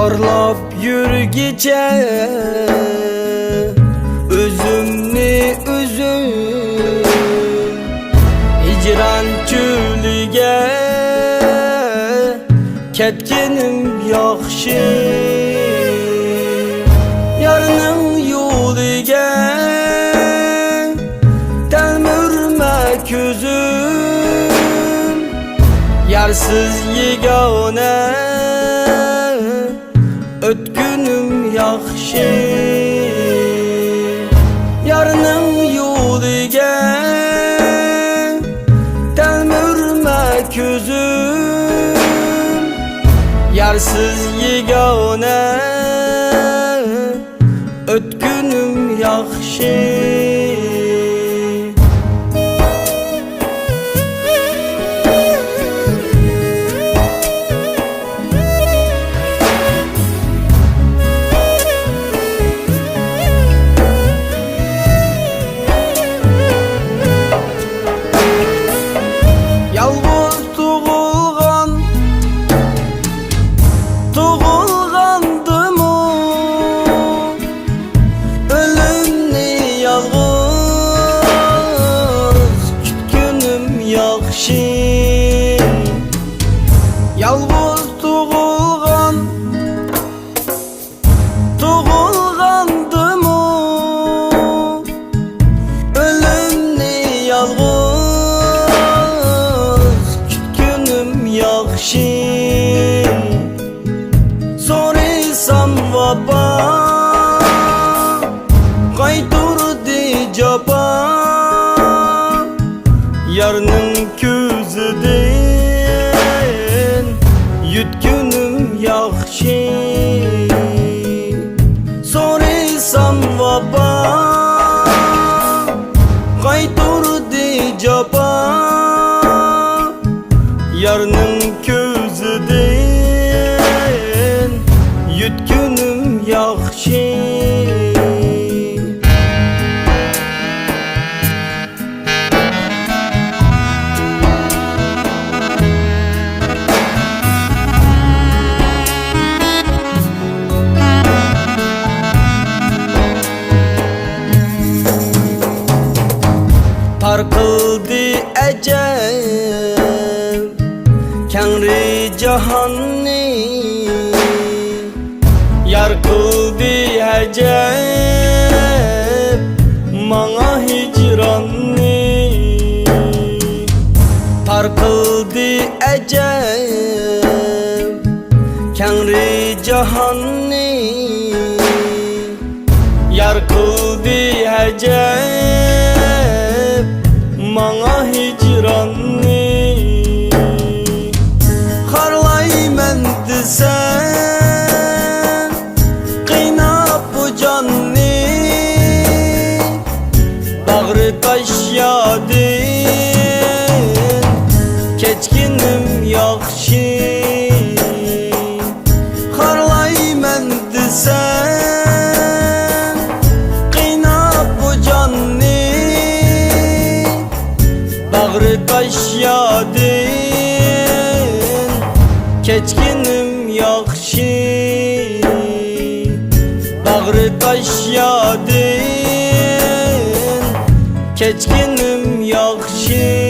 Arlap yürgece özümni özüm hicran çölüge ketkenim yaxşı yarının yoluga telmürme közüm yarsız yegane ötkünüm yaxşı yarının yoluga telmürme közüm yarsız yegane ötkünüm yaxşı yalğız tuğulğandımı ölümni yalğız kütkünüm yaxşı so'raysam vaba qayturdi jaba yarning ko'zidan yutkünüm yaxşı so'raysam vaba qayturdi jaba yarning ko'zidan yutkünüm yaxşı tarqıldı ecel kengri cahanni yar qıldı hecel mana hicranni tarqıldı ecel kengri cahanni yar qıldı hecel mana hicranni xarlayman desen qiynab bu jonni bag'ri tashyadin kechkinim yaxshi xarlayman desen qiynab bu jonni bag'ri tashyadin kechkinim yaxshi bag'ri tashyadin kechkinim yaxshi